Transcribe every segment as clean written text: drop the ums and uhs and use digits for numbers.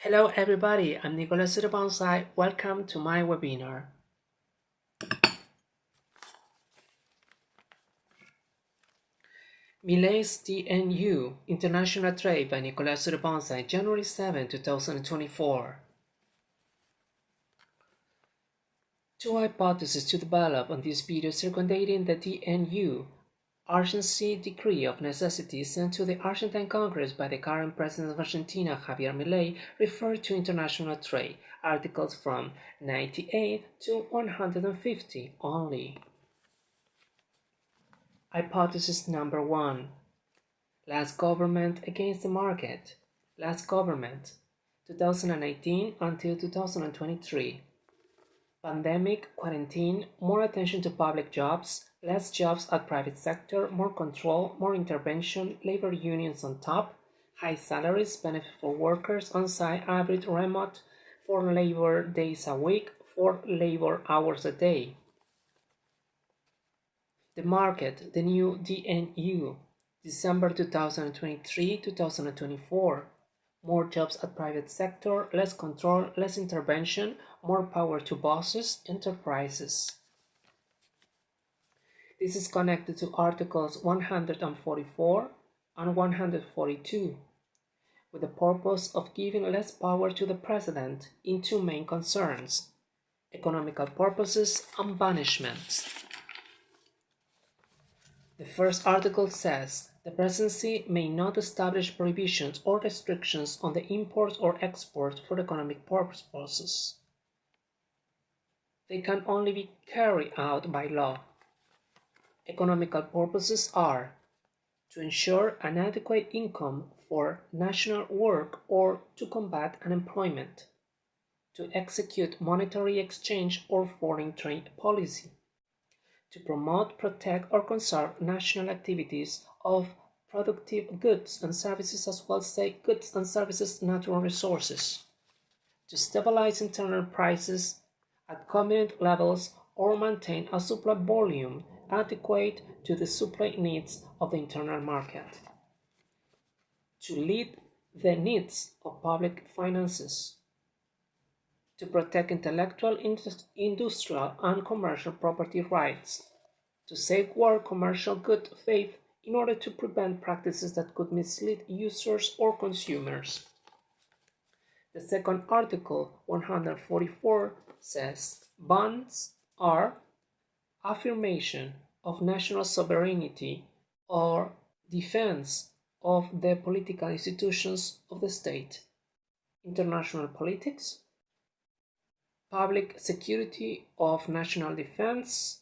Hello everybody, I'm Nicolas Sourivongxay. Welcome to my webinar. Milei's DNU, International Trade by Nicolas Sourivongxay, January 7, 2024. Two hypotheses to develop on this video circumventing the DNU urgency decree of necessity sent to the Argentine Congress by the current President of Argentina, Javier Milei, refer to international trade, articles from 98 to 150 only. Hypothesis number 1. Last government against the market. Last government, 2018 until 2023. Pandemic, quarantine, more attention to public jobs, less jobs at private sector, more control, more intervention, labor unions on top, high salaries, benefit for workers, on-site, hybrid, remote, 4 labor days a week, 4 labor hours a day. The market, the new DNU, December 2023-2024. More jobs at private sector, less control, less intervention, more power to bosses, enterprises. This is connected to Articles 144 and 142, with the purpose of giving less power to the President in two main concerns: economical purposes and punishments. The first article says the Presidency may not establish prohibitions or restrictions on the import or export for economic purposes. They can only be carried out by law. Economical purposes are to ensure an adequate income for national work or to combat unemployment, to execute monetary exchange or foreign trade policy, to promote, protect, or conserve national activities of productive goods and services as well as goods and services natural resources, to stabilize internal prices at convenient levels or maintain a supply volume adequate to the supply needs of the internal market, to lead the needs of public finances, to protect intellectual, industrial, and commercial property rights, to safeguard commercial good faith in order to prevent practices that could mislead users or consumers. The second article, 144, says bonds are affirmation of national sovereignty or defense of the political institutions of the state, international politics, public security of national defense,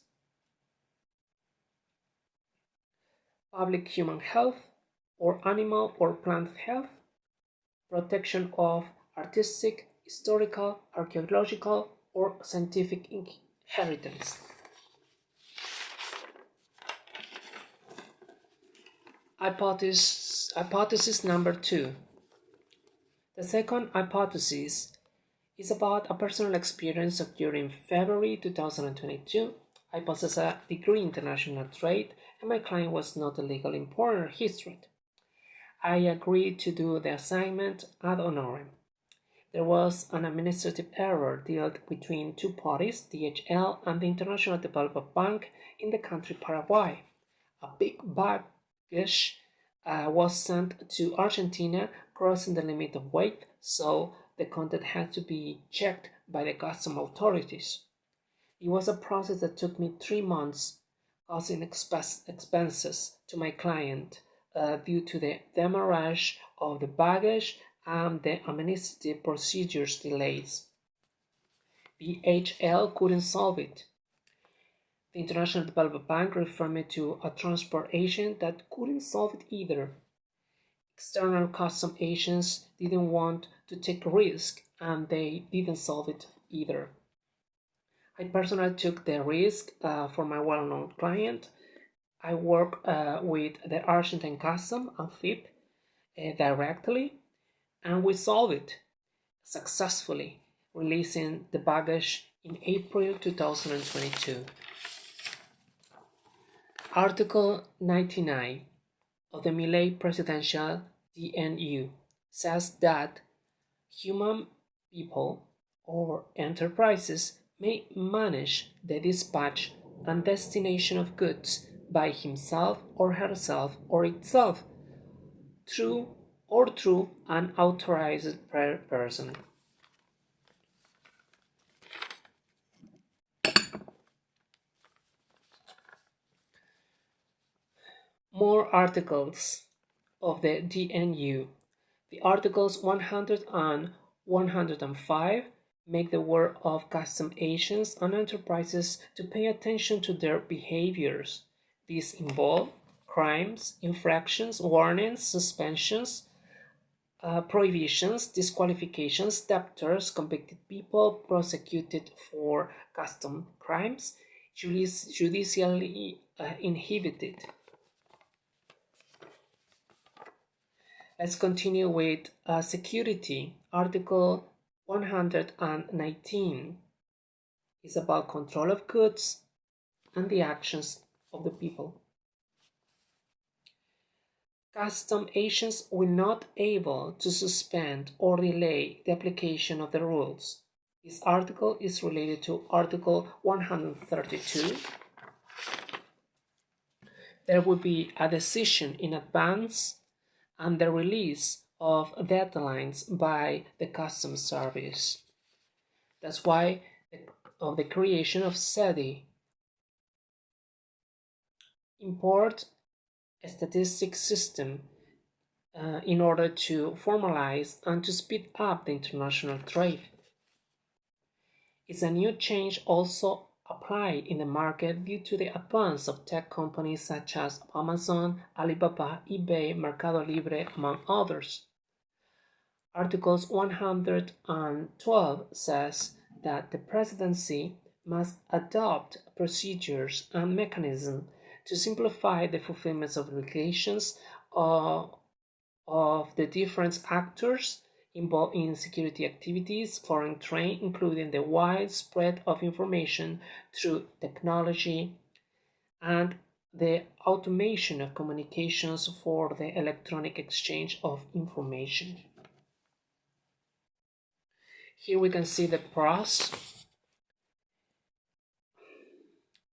public human health or animal or plant health, protection of artistic, historical, archaeological, or scientific inheritance. Hypothesis number 2. The second hypothesis is about a personal experience occurred in February 2022. I possess a degree in international trade and my client was not a legal importer history. I agreed to do the assignment ad honorem. There was an administrative error dealt between two parties, DHL and the International Development Bank in the country Paraguay. A big baggage was sent to Argentina, crossing the limit of weight, so the content had to be checked by the customs authorities. It was a process that took me 3 months, causing expenses to my client due to the demurrage of the baggage and the administrative procedures delays. DHL couldn't solve it. The International Development Bank referred me to a transport agent that couldn't solve it either. External custom agents didn't want to take risk and they didn't solve it either. I personally took the risk for my well-known client. I work with the Argentine Custom and FIP directly, and we solved it successfully, releasing the baggage in April 2022. Article 99 of the Milei Presidential DNU says that Human people or enterprises may manage the dispatch and destination of goods by himself or herself or itself through an authorized person. More articles of the DNU. The Articles 100 and 105 make the work of custom agents and enterprises to pay attention to their behaviors. These involve crimes, infractions, warnings, suspensions, prohibitions, disqualifications, debtors, convicted people, prosecuted for custom crimes, judicially inhibited. Let's continue with security. Article 119 is about control of goods and the actions of the people. Custom agents will not able to suspend or delay the application of the rules. This article is related to Article 132. There will be a decision in advance and the release of deadlines by the Customs Service. That's why of the creation of SEDI. Import a statistics system in order to formalize and to speed up the international trade. It's a new change also applied in the market due to the advance of tech companies such as Amazon, Alibaba, eBay, Mercado Libre, among others. Articles 112 says that the presidency must adopt procedures and mechanisms to simplify the fulfillment of obligations of the different actors involved in security activities, foreign trade, including the wide spread of information through technology and the automation of communications for the electronic exchange of information. Here we can see the pros.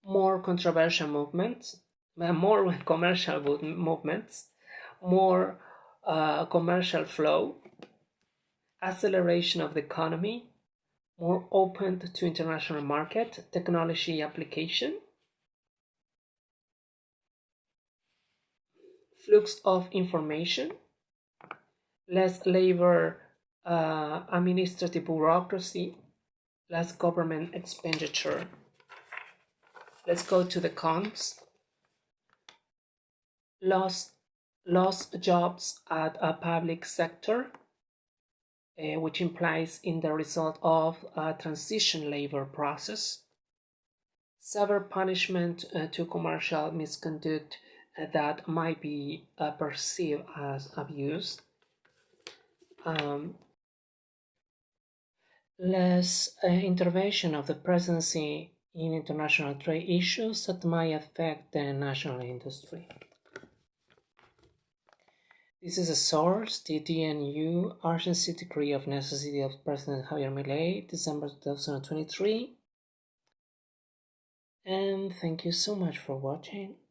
More controversial movements, more commercial movements, more commercial flow, acceleration of the economy, more open to international market, technology application, flux of information, less labor, administrative bureaucracy, less government expenditure. Let's go to the cons. Lost jobs at a public sector, which implies in the result of a transition labor process. Severe punishment to commercial misconduct that might be perceived as abuse. Less intervention of the presidency in international trade issues that might affect the national industry. This is a source, the DNU Urgency Decree of Necessity of President Javier Milei, December 2023. And thank you so much for watching.